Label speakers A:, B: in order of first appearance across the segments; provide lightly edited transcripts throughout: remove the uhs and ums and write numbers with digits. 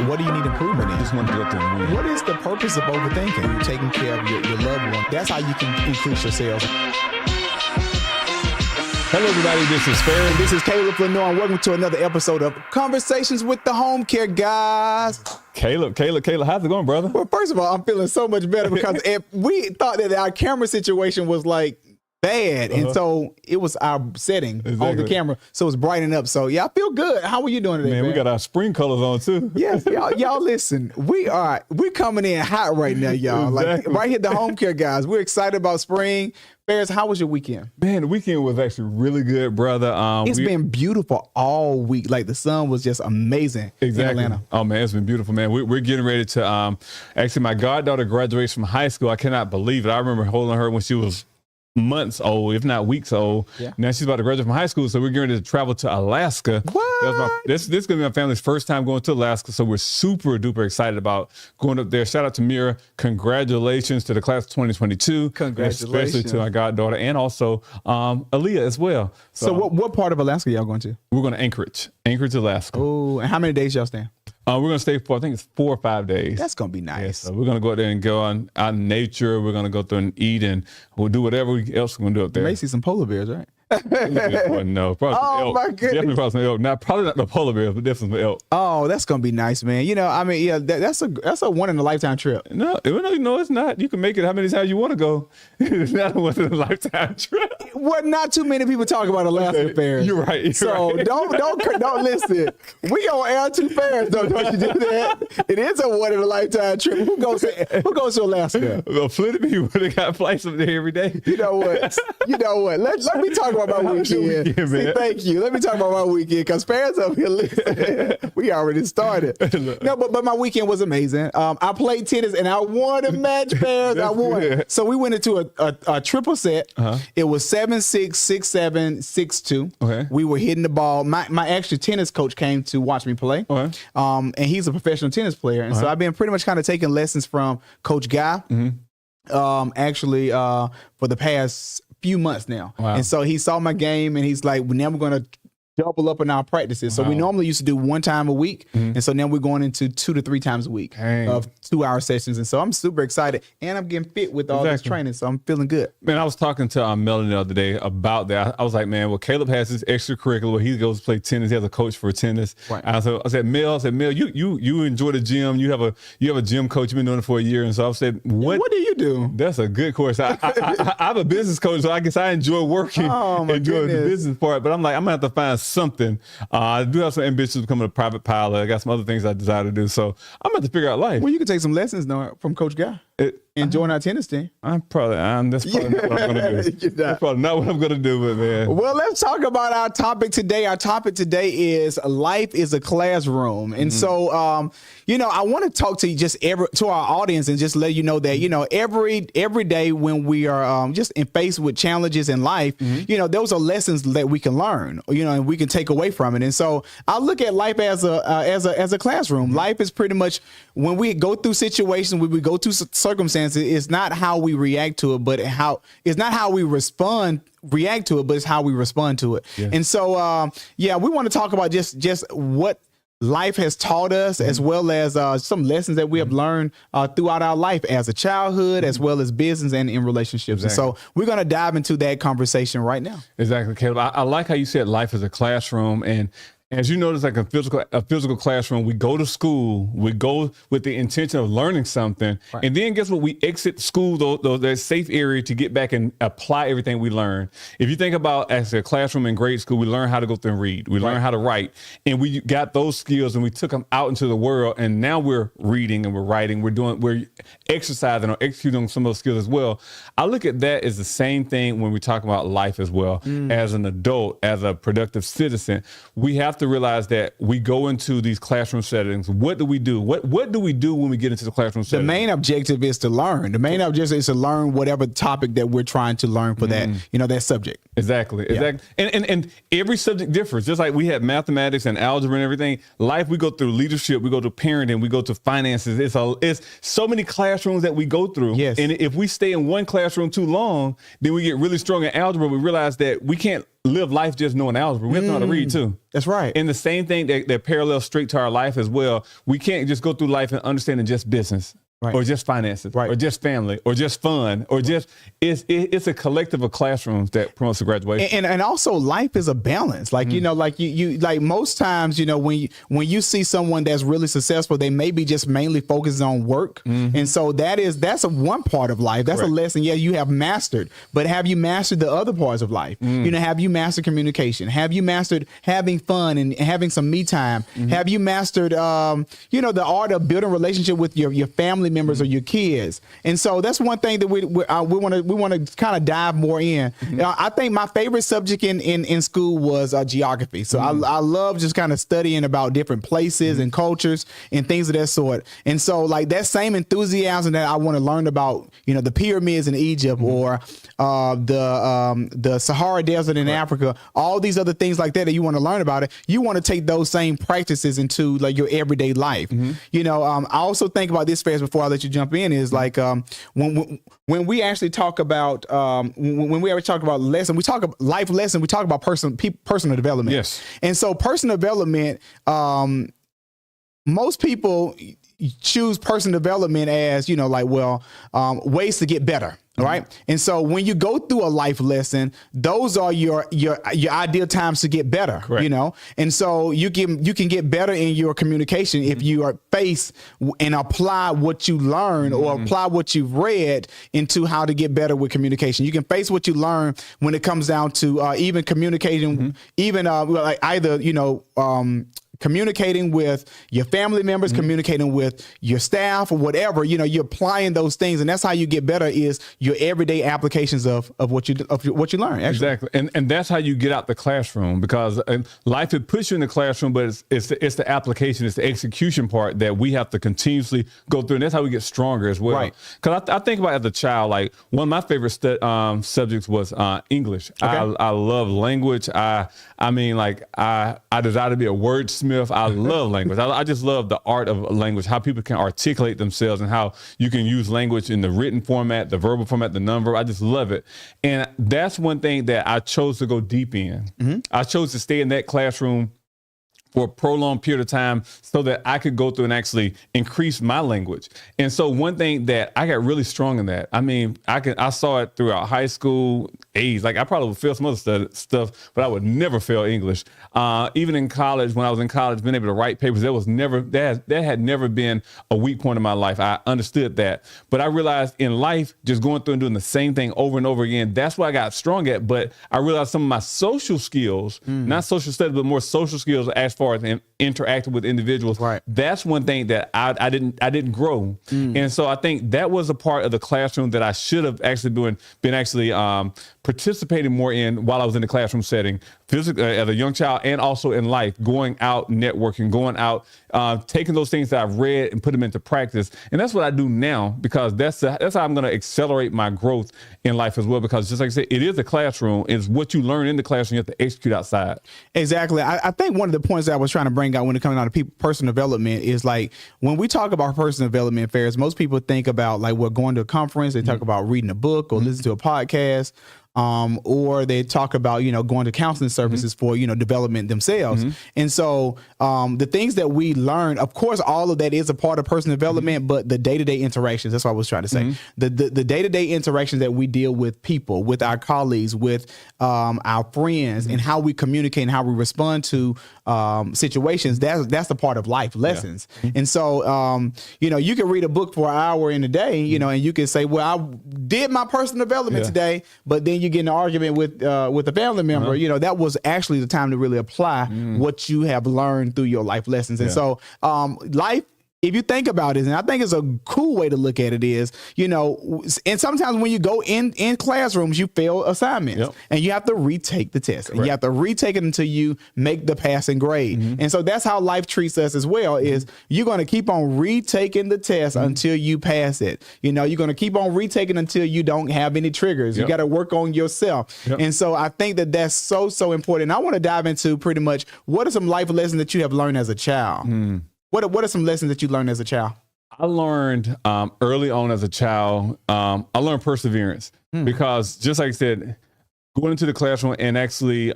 A: What do you need improvement in?
B: Just want to go through and win.
A: What is the purpose of overthinking? You're taking care of your loved one. That's how you can increase your sales.
B: Hello, everybody. This is Fair.
A: And this is Caleb Lenoir, and welcome to another episode of Conversations with the Homecare Guys.
B: Caleb, how's it going, brother?
A: Well, first of all, I'm feeling so much better because we thought that our camera situation was like bad, and so it was our setting on the camera, so it's brightening up. So yeah, I feel good. How are you doing today,
B: man? We got our spring colors on too.
A: Yes, y'all listen. We're coming in hot right now, y'all.
B: Exactly.
A: Like right here, the Homecare Guys. We're excited about spring. Ferris, how was your weekend?
B: Man, the weekend was actually really good, brother.
A: It's been beautiful all week. Like the sun was just amazing in Atlanta.
B: Oh man, it's been beautiful, man. We're getting ready to actually my goddaughter graduates from high school. I cannot believe it. I remember holding her when she was months old, if not weeks old. Yeah. Now she's about to graduate from high school, so we're getting ready to travel to Alaska.
A: What?
B: This is going to be my family's first time going to Alaska, so we're super duper excited about going up there. Shout out to Mira. Congratulations to the class of 2022.
A: Congratulations.
B: Especially to my goddaughter and also Aaliyah as well.
A: So what part of Alaska y'all going to?
B: We're going to Anchorage, Alaska.
A: Oh, and how many days y'all staying?
B: We're going to stay for, I think it's 4 or 5 days.
A: That's going to be nice.
B: Yeah, so we're going to go out there and go out in nature. We're going to go through and eat, and we'll do whatever else we're going to do up there.
A: You may see some polar bears, right?
B: No, probably some elk.
A: My goodness.
B: Definitely probably some elk. Probably not the polar bears, but definitely some elk.
A: Oh, that's going to be nice, man. You know, I mean, yeah, that's a one-in-a-lifetime trip.
B: No, it's not. You can make it how many times you want to go. It's not a once-in-a-lifetime trip.
A: Well, not too many people talk about Alaska fairs.
B: You're right.
A: Don't listen. We on air too fast, don't you do that? It is a one-in-a-lifetime trip. Who goes to Alaska?
B: Well, plenty of people they got flights up there every day.
A: You know what? Let me talk about my weekend. Thank you. Let me talk about my weekend because fans up here, listen, we already started. No, but my weekend was amazing. I played tennis and I won a match, fans. I won.
B: Good.
A: So we went into a triple set. It was 7-6, 6-7, 6-2.
B: Okay.
A: We were hitting the ball. My actual tennis coach came to watch me play.
B: Okay.
A: And he's a professional tennis player. And so I've been pretty much kind of taking lessons from Coach Guy. Actually, for the past few months now.
B: Wow.
A: And so he saw my game and he's like, now we're going to double up in our practices. So we normally used to do 1 time a week. And so now we're going into 2 to 3 times a week of 2-hour sessions. And so I'm super excited and I'm getting fit with all this training. So I'm feeling good.
B: Man, I was talking to Melanie the other day about that. I was like, man, well, Caleb has his extracurricular where he goes to play tennis. He has a coach for tennis. Right. And so I said, Mel, you enjoy the gym. You have a gym coach. You've been doing it for a year. And so I said, what
A: do you do?
B: That's a good course. I'm a business coach, so I guess I enjoy working, enjoy the business part. But I'm like, I'm gonna have to find something. I do have some ambitions to become a private pilot. I got some other things I desire to do. So I'm going to have to figure out life.
A: Well, you can take some lessons from Coach Guy and join our tennis team.
B: That's probably not what I'm going to do. That's probably not what I'm going to do, but man.
A: Well, let's talk about our topic today. Our topic today is life is a classroom. And so, I want to talk to you to our audience and just let you know that, every day when we are just faced with challenges in life, those are lessons that we can learn, and we can take away from it. And so I look at life as a classroom. Life is pretty much when we go through situations, when we go through circumstances, it's not how we react to it, but it's not how we react to it, but it's how we respond to it. Yeah. And so, we want to talk about just what life has taught us, as well as some lessons that we have learned throughout our life as a childhood, as well as business and in relationships. Exactly. And so we're going to dive into that conversation right now.
B: Exactly, Caleb. I like how you said life is a classroom. And as you notice, like a physical classroom, we go to school, we go with the intention of learning something. Right. And then guess what? We exit school, that safe area, to get back and apply everything we learned. If you think about as a classroom in grade school, we learn how to go through and read. We learn how to write. And we got those skills and we took them out into the world. And now we're reading and we're writing. We're exercising or executing some of those skills as well. I look at that as the same thing when we talk about life as well. As an adult, as a productive citizen, we have to realize that we go into these classroom settings. What do we do? What do we do when we get into the classroom setting?
A: The main objective is to learn. The main objective is to learn whatever topic that we're trying to learn for that subject.
B: Exactly. And every subject differs. Just like we had mathematics and algebra and everything. Life, we go through leadership, we go to parenting, we go to finances. It's so many classrooms that we go through. Yes. And if we stay in one classroom too long, then we get really strong in algebra. We realize that we can't live life just knowing algebra. We have to know how to read too.
A: That's right.
B: And the same thing that parallels straight to our life as well. We can't just go through life and understanding just business. Right. Or just finances, right. Or just family, or just fun, or just it's a collective of classrooms that promotes the graduation.
A: And also life is a balance. Like you know, like you like most times, you know, when you see someone that's really successful, they may be just mainly focused on work, and so that's a one part of life. That's a lesson. Yeah, you have mastered, but have you mastered the other parts of life? You know, have you mastered communication? Have you mastered having fun and having some me time? Have you mastered, you know, the art of building a relationship with your family members or your kids? And so that's one thing that we want to kind of dive more in. I think my favorite subject in school was geography. So I love just kind of studying about different places and cultures and things of that sort. And so like that same enthusiasm that I want to learn about, you know, the pyramids in Egypt or the Sahara Desert in Africa, all these other things like that you want to learn about it. You want to take those same practices into like your everyday life. You know, I also think about this phase before I let you jump in is like when we actually talk about when we ever talk about lesson, we talk about life lesson, we talk about personal development.
B: Yes.
A: And so personal development, most people choose personal development as, you know, like, well, ways to get better. All right. And so when you go through a life lesson, those are your ideal times to get better, you know? And so you can get better in your communication if you are face and apply what you learn or apply what you've read into how to get better with communication. You can face what you learn when it comes down to even communicating, even like either, you know, communicating with your family members, communicating with your staff or whatever, you know, you're applying those things. And that's how you get better is your everyday applications of what you learn. Actually.
B: Exactly. And that's how you get out the classroom, because life, it puts you in the classroom, but it's the application, it's the execution part that we have to continuously go through. And that's how we get stronger as well. Right. Because I think about as a child, like one of my favorite subjects was English. Okay. I love language. I mean, like I desire to be a wordsmith. I love language. I just love the art of language, how people can articulate themselves and how you can use language in the written format, the verbal format, the nonverbal. I just love it. And that's one thing that I chose to go deep in. I chose to stay in that classroom for a prolonged period of time so that I could go through and actually increase my language. And so one thing that I got really strong in that, I mean, I saw it throughout high school, A's. Like I probably would fail some other stuff, but I would never fail English. Even in college, when I was in college, being able to write papers, that had never been a weak point in my life. I understood that. But I realized in life, just going through and doing the same thing over and over again, that's what I got strong at. But I realized some of my social skills, not social studies, but more social skills as far as interacting with individuals. Right. That's one thing that I didn't grow. And so I think that was a part of the classroom that I should have actually been participating more in while I was in the classroom setting, physically as a young child and also in life, going out, networking, going out, taking those things that I've read and put them into practice. And that's what I do now, because that's how I'm going to accelerate my growth in life as well. Because just like I said, it is a classroom. It's what you learn in the classroom you have to execute outside.
A: Exactly. I think one of the points that I was trying to bring out when it comes down to personal development is like when we talk about personal development fairs, most people think about like we're going to a conference. They talk about reading a book or listening to a podcast. Or they talk about, you know, going to counseling services for, you know, development themselves. And so the things that we learn, of course, all of that is a part of personal development, but the day-to-day interactions, that's what I was trying to say. The day-to-day interactions that we deal with people, with our colleagues, with our friends, and how we communicate and how we respond to situations, that's a part of life lessons. And so, you know, you can read a book for an hour in a day, you know, and you can say, well, I did my personal development today, but then you get in an argument with a family member, you know, that was actually the time to really apply what you have learned through your life lessons. And so life, if you think about it, and I think it's a cool way to look at it is, you know, and sometimes when you go in classrooms, you fail assignments and you have to retake the test. And you have to retake it until you make the passing grade. And so that's how life treats us as well, is you're going to keep on retaking the test until you pass it. You know, you're going to keep on retaking until you don't have any triggers. You got to work on yourself. And so I think that that's so important. And I want to dive into pretty much what are some life lessons that you have learned as a child? What are some lessons that you learned as a child?
B: I learned early on as a child, I learned perseverance because just like I said, going into the classroom and actually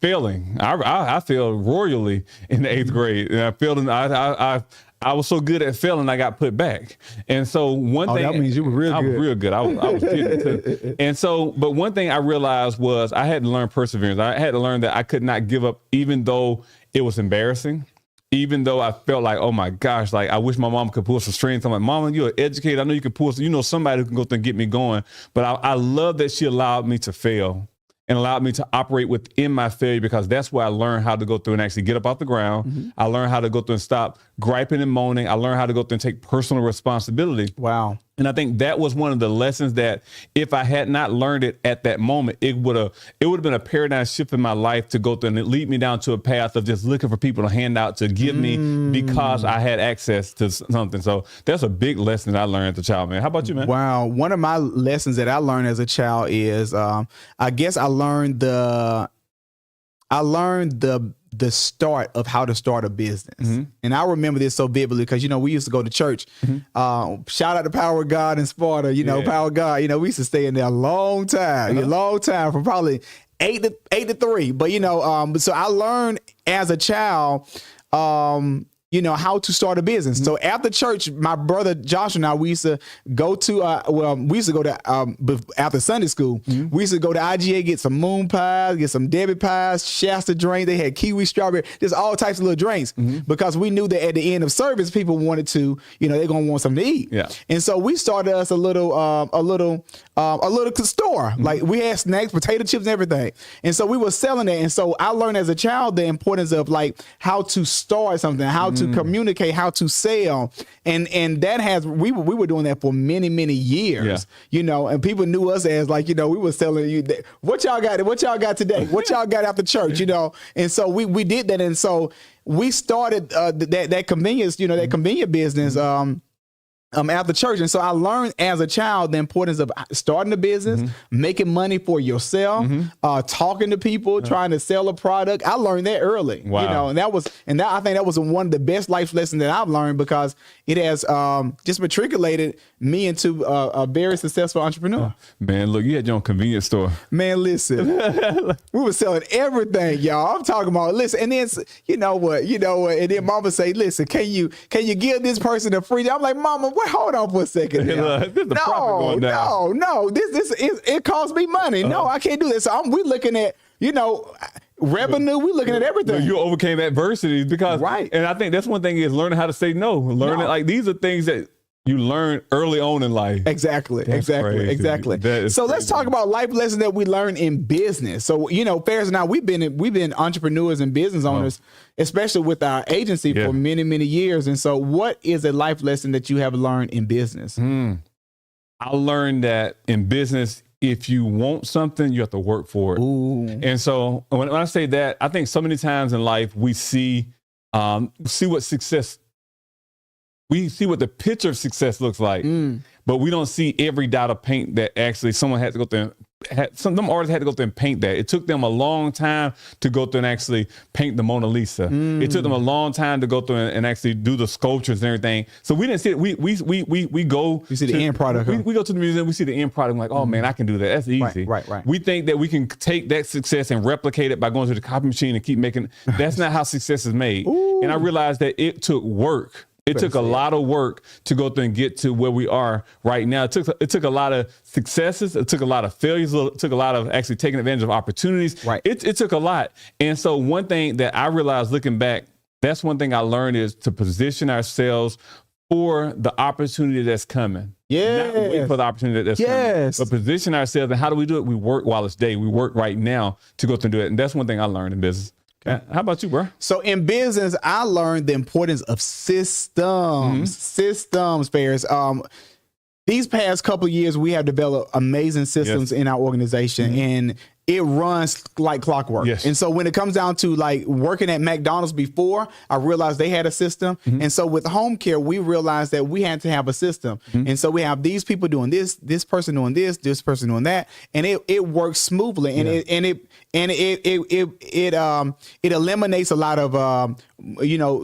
B: failing. I failed royally in the 8th grade, and I failed. I was so good at failing, I got put back. And so one thing,
A: that means you were real good.
B: I was real good. I was getting to. And so, but one thing I realized was I had to learn perseverance. I had to learn that I could not give up, even though it was embarrassing. Even though I felt like, oh my gosh, like I wish my mom could pull some strings. I'm like, Mama, you're an educator. I know you can pull some, you know, somebody who can go through and get me going. But I love that she allowed me to fail and allowed me to operate within my failure, because that's where I learned how to go through and actually get up off the ground. Mm-hmm. I learned how to go through and stop griping and moaning. I learned how to go through and take personal responsibility.
A: Wow.
B: And I think that was one of the lessons that if I had not learned it at that moment, it would have been a paradigm shift in my life to go through, and it lead me down to a path of just looking for people to hand out, to give me, because I had access to something. So that's a big lesson that I learned as a child, man. How about you, man?
A: Wow. One of my lessons that I learned as a child is, I guess I learned the start of how to start a business. Mm-hmm. And I remember this so vividly because, you know, we used to go to church. Mm-hmm. Shout out to Power of God in Sparta, you know, Power of God, you know, we used to stay in there a long time, from probably 8 to 3. But, you know, so I learned as a child, you know, how to start a business. Mm-hmm. So after church, my brother Josh and I, we used to go to, after Sunday school, we used to go to IGA, get some moon pies, get some Debbie pies, Shasta drink. They had kiwi, strawberry, just all types of little drinks, because we knew that at the end of service, people wanted to, you know, they're going to want something to eat. Yeah. And so we started us a little store. Like we had snacks, potato chips and everything. And so we were selling it. And so I learned as a child the importance of like how to start something, how to communicate, how to sell. And that we were doing that for many, many years, you know, and people knew us as like, you know, we were selling you what y'all got today, what y'all got after church, you know? And so we did that. And so we started that convenience, you know, that convenient business, after church. And so I learned as a child the importance of starting a business, making money for yourself, talking to people, trying to sell a product. I learned that early, you know, and I think that was one of the best life lessons that I've learned, because it has just matriculated me into a very successful entrepreneur.
B: Man, look, you had your own convenience store.
A: Man, listen, we were selling everything, y'all. I'm talking about, listen, and then you know what, and then Mama say, listen, can you give this person a free? I'm like, Mama, wait, hold on for a second. No, this it costs me money. No, I can't do this. So we looking at, you know, revenue. We're looking at everything.
B: You overcame adversity because, and I think that's one thing is learning how to say no. Learning like these are things that you learn early on in life.
A: Exactly. So let's talk about life lessons that we learn in business. So, you know, Ferris and I, we've been entrepreneurs and business owners, especially with our agency for many, many years. And so what is a life lesson that you have learned in business?
B: I learned that in business, if you want something, you have to work for it. Ooh. And so when I say that, I think so many times in life we see what success. We see what the picture of success looks like, but we don't see every dot of paint that actually someone had to go through. Some artists had to go through and paint that. It took them a long time to go through and actually paint the Mona Lisa. It took them a long time to go through and actually do the sculptures and everything. So we didn't see it. We go.
A: You see the end product.
B: We go to the museum. We see the end product. We're like, oh man, I can do that. That's easy.
A: Right.
B: We think that we can take that success and replicate it by going to the copy machine and keep making. That's not how success is made. Ooh. And I realized that it took work. It took a lot of work to go through and get to where we are right now. It took a lot of successes. It took a lot of failures. It took a lot of actually taking advantage of opportunities. Right. It took a lot. And so one thing that I realized looking back, that's one thing I learned is to position ourselves for the opportunity that's coming. Yeah. Not wait for the opportunity that's coming. But position ourselves. And how do we do it? We work while it's day. We work right now to go through and do it. And that's one thing I learned in business. How about you, bro?
A: So in business, I learned the importance of systems. Systems, Ferris. These past couple of years, we have developed amazing systems in our organization, and it runs like clockwork. Yes. And so when it comes down to like working at McDonald's before, I realized they had a system. And so with home care, we realized that we had to have a system. And so we have these people doing this person doing this person doing that, and it works smoothly. And it eliminates a lot of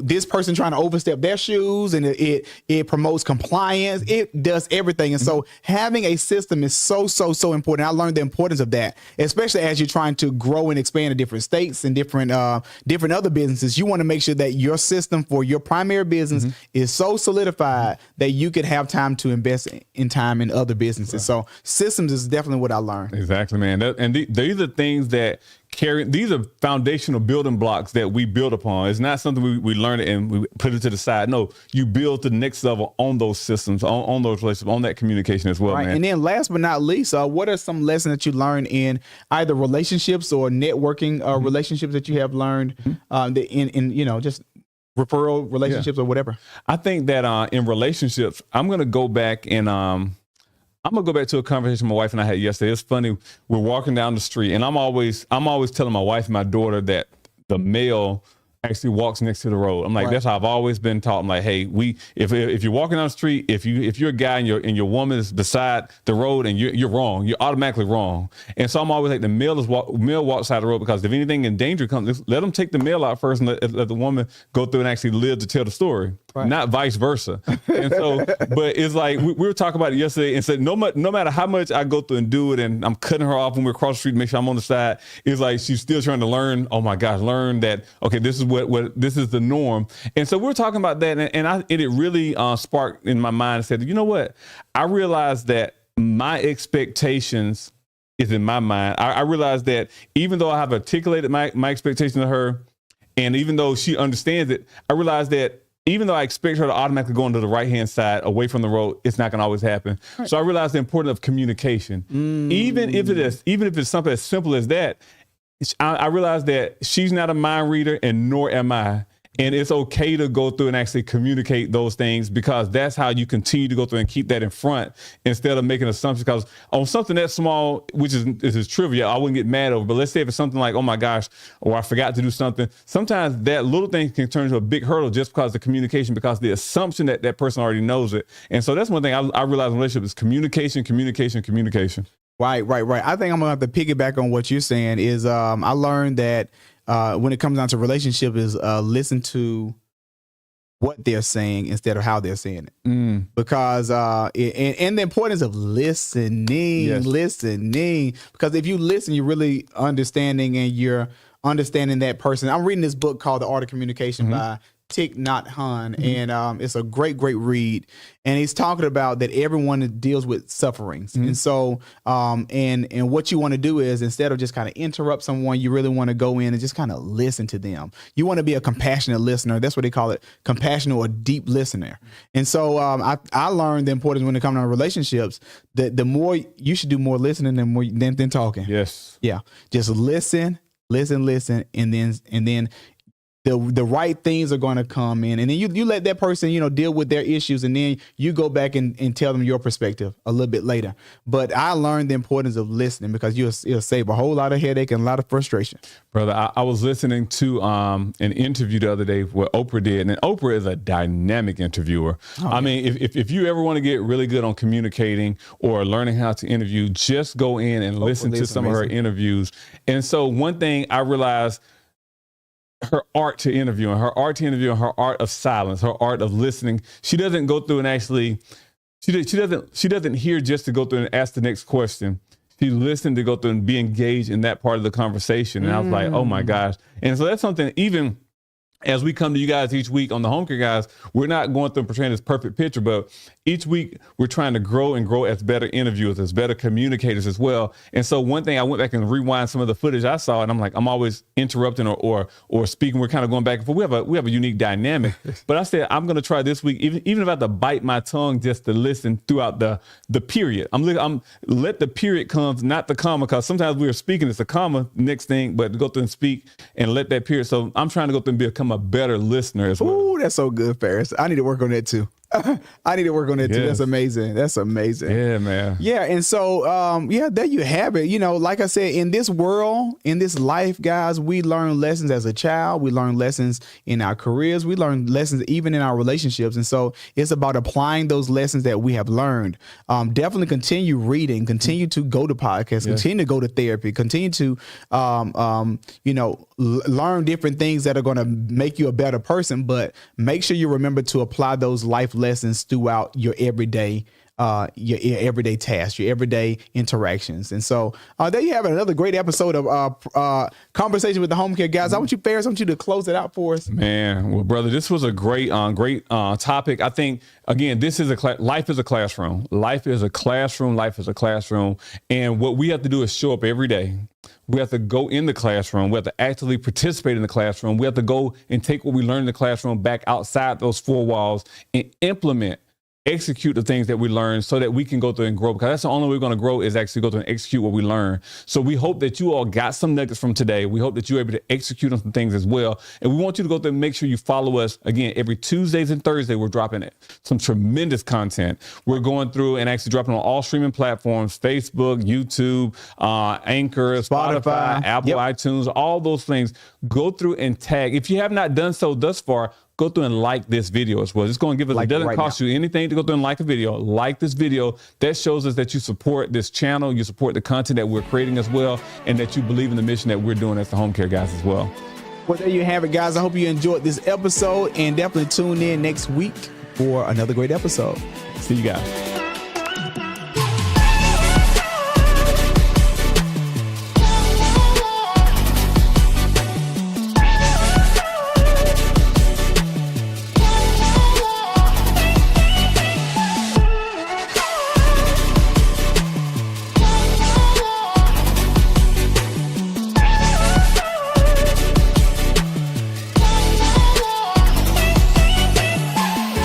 A: this person trying to overstep their shoes, and it promotes compliance. It does everything. And so having a system is so important. I learned the importance of that, especially especially as you're trying to grow and expand to different states and different other businesses, you want to make sure that your system for your primary business is so solidified that you could have time to invest in time in other businesses. Right. So systems is definitely what I learned.
B: Exactly, man. These are things that these are foundational building blocks that we build upon. It's not something we learn it and we put it to the side. No, you build to the next level on those systems, on those relationships, on that communication as well,
A: right, man.
B: And
A: then last but not least, what are some lessons that you learned in either relationships or networking relationships that you have learned in just referral relationships or whatever?
B: I think that in relationships, I'm going to go back and I'm gonna go back to a conversation my wife and I had yesterday. It's funny. We're walking down the street, and I'm always telling my wife and my daughter that the male actually walks next to the road. I'm like, that's how I've always been taught. I'm like, hey, if you're walking down the street, if you're a guy and your woman is beside the road and you're wrong, you're automatically wrong. And so I'm always like, the male walks side of the road, because if anything in danger comes, let them take the male out first and let the woman go through and actually live to tell the story. Right. Not vice versa. And so, but it's like, we were talking about it yesterday and said, no matter how much I go through and do it, and I'm cutting her off when we're across the street to make sure I'm on the side, it's like, she's still trying to learn, oh my gosh, learn that, okay, this is what this is the norm. And so we're talking about that. And it really sparked in my mind and said, you know what? I realized that my expectations is in my mind. I realized that even though I have articulated my expectations to her, and even though she understands it, I realized that even though I expect her to automatically go into the right-hand side away from the road, it's not going to always happen. Right. So I realized the importance of communication. Even if it's something as simple as that, I realized that she's not a mind reader, and nor am I. And it's okay to go through and actually communicate those things, because that's how you continue to go through and keep that in front, instead of making assumptions. Because on something that small, which is trivia, I wouldn't get mad over. But let's say if it's something like, oh my gosh, or I forgot to do something, sometimes that little thing can turn into a big hurdle just because of the communication, because the assumption that that person already knows it. And so that's one thing I realize in relationships is communication.
A: Right. I think I'm gonna have to piggyback on what you're saying. Is I learned that when it comes down to relationship is listen to what they're saying instead of how they're saying it. Because and the importance of listening, because if you listen, you're really understanding, and you're understanding that person. I'm reading this book called The Art of Communication by Thich Nhat Hanh, and it's a great read. And he's talking about that everyone deals with sufferings. And so, and what you want to do is, instead of just kind of interrupt someone, you really want to go in and just kind of listen to them. You want to be a compassionate listener. That's what they call it, compassionate or deep listener. And so I learned the importance when it comes to relationships, that the more you should do more listening than talking.
B: Yes.
A: Yeah. Just listen, and then the right things are going to come in, and then you let that person, deal with their issues, and then you go back and tell them your perspective a little bit later. But I learned the importance of listening, because it'll save a whole lot of headache and a lot of frustration.
B: Brother, I was listening to an interview the other day what Oprah did, and Oprah is a dynamic interviewer. I mean, if you ever want to get really good on communicating or learning how to interview, just go in and listen to some of her interviews. And so one thing I realized, her art to interviewing, her art of silence, her art of listening. She doesn't go through and actually, she doesn't hear just to go through and ask the next question. She listened to go through and be engaged in that part of the conversation. And I was like, oh my gosh. And so that's something, even as we come to you guys each week on the Homecare Guyz, we're not going through and portraying this perfect picture, but each week we're trying to grow as better interviewers, as better communicators as well. And so one thing, I went back and rewind some of the footage I saw, and I'm like, I'm always interrupting or speaking. We're kind of going back and forth. We have a unique dynamic. But I said, I'm going to try this week, even if I have to bite my tongue just to listen throughout the period. I'm let the period come, not the comma, because sometimes we are speaking, it's a comma next thing, but go through and speak and let that period. So I'm trying to go through and become a better listener as well.
A: Ooh, that's so good, Ferris. I need to work on that too. Too. That's amazing.
B: Yeah, man.
A: Yeah. And so, there you have it. Like I said, in this world, in this life, guys, we learn lessons as a child. We learn lessons in our careers. We learn lessons even in our relationships. And so it's about applying those lessons that we have learned. Definitely continue reading, continue to go to podcasts, continue to go to therapy, continue to, learn different things that are going to make you a better person, but make sure you remember to apply those life lessons throughout your everyday your everyday tasks, your everyday interactions. And so there you have it, another great episode of Conversation with the Homecare Guys. I want you, Ferris, to close it out for us.
B: Man, well, brother, this was a great topic. I think, again, this is life is a classroom. Life is a classroom. Life is a classroom. And what we have to do is show up every day. We have to go in the classroom. We have to actively participate in the classroom. We have to go and take what we learned in the classroom back outside those four walls and execute the things that we learn so that we can go through and grow, because that's the only way we're going to grow is actually go through and execute what we learn. So we hope that you all got some nuggets from today. We hope that you're able to execute on some things as well. And we want you to go through and make sure you follow us. Again, every Tuesdays and Thursday, we're dropping some tremendous content. We're going through and actually dropping on all streaming platforms, Facebook, YouTube, Anchor, Spotify, Apple, iTunes, all those things. Go through and tag. If you have not done so thus far, go through and like this video as well. It's going to give us, it doesn't cost you anything to go through and like a video. Like this video. That shows us that you support this channel, you support the content that we're creating as well, and that you believe in the mission that we're doing as the Homecare Guys as well.
A: Well, there you have it, guys. I hope you enjoyed this episode, and definitely tune in next week for another great episode.
B: See you guys.